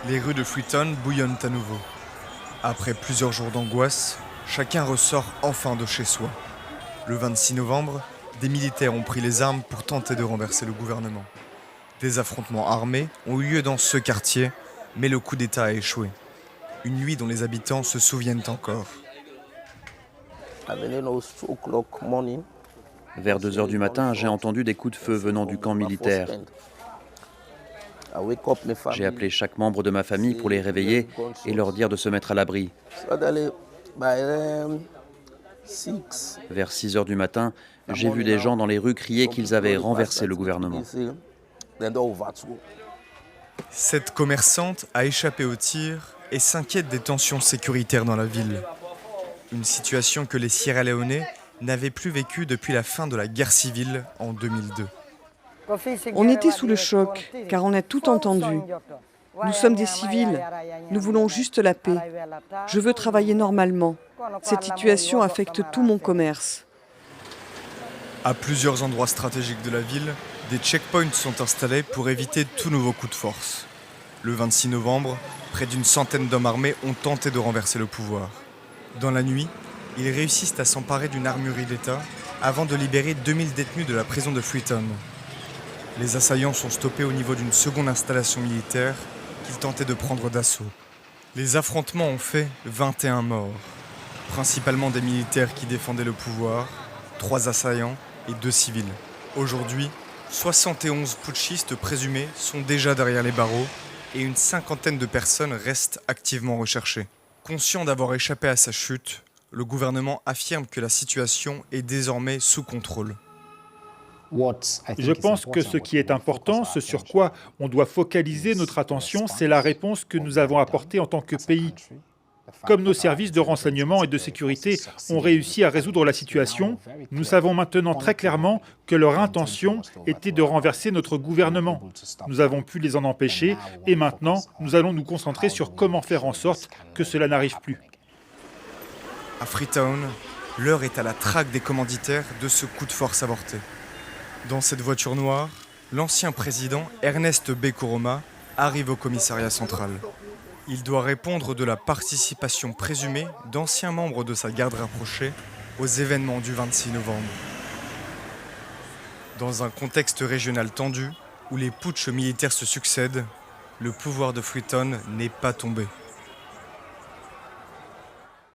Les rues de Freetown bouillonnent à nouveau. Après plusieurs jours d'angoisse, chacun ressort enfin de chez soi. Le 26 novembre, des militaires ont pris les armes pour tenter de renverser le gouvernement. Des affrontements armés ont eu lieu dans ce quartier, mais le coup d'État a échoué. Une nuit dont les habitants se souviennent encore. Vers 2 heures du matin, j'ai entendu des coups de feu venant du camp militaire. J'ai appelé chaque membre de ma famille pour les réveiller et leur dire de se mettre à l'abri. Vers 6 heures du matin, j'ai vu des gens dans les rues crier qu'ils avaient renversé le gouvernement. Cette commerçante a échappé aux tirs et s'inquiète des tensions sécuritaires dans la ville. Une situation que les Sierra-Léonais n'avaient plus vécue depuis la fin de la guerre civile en 2002. On était sous le choc, car on a tout entendu. Nous sommes des civils, nous voulons juste la paix. Je veux travailler normalement. Cette situation affecte tout mon commerce. À plusieurs endroits stratégiques de la ville, des checkpoints sont installés pour éviter tout nouveau coup de force. Le 26 novembre, près d'une centaine d'hommes armés ont tenté de renverser le pouvoir. Dans la nuit, ils réussissent à s'emparer d'une armurerie d'État avant de libérer 2000 détenus de la prison de Freetown. Les assaillants sont stoppés au niveau d'une seconde installation militaire qu'ils tentaient de prendre d'assaut. Les affrontements ont fait 21 morts, principalement des militaires qui défendaient le pouvoir, 3 assaillants et 2 civils. Aujourd'hui, 71 putschistes présumés sont déjà derrière les barreaux et une cinquantaine de personnes restent activement recherchées. Conscient d'avoir échappé à sa chute, le gouvernement affirme que la situation est désormais sous contrôle. Je pense que ce qui est important, ce sur quoi on doit focaliser notre attention, c'est la réponse que nous avons apportée en tant que pays. Comme nos services de renseignement et de sécurité ont réussi à résoudre la situation, nous savons maintenant très clairement que leur intention était de renverser notre gouvernement. Nous avons pu les en empêcher et maintenant, nous allons nous concentrer sur comment faire en sorte que cela n'arrive plus. À Freetown, l'heure est à la traque des commanditaires de ce coup de force avorté. Dans cette voiture noire, l'ancien président Ernest B. Koroma arrive au commissariat central. Il doit répondre de la participation présumée d'anciens membres de sa garde rapprochée aux événements du 26 novembre. Dans un contexte régional tendu, où les putschs militaires se succèdent, le pouvoir de Freetown n'est pas tombé.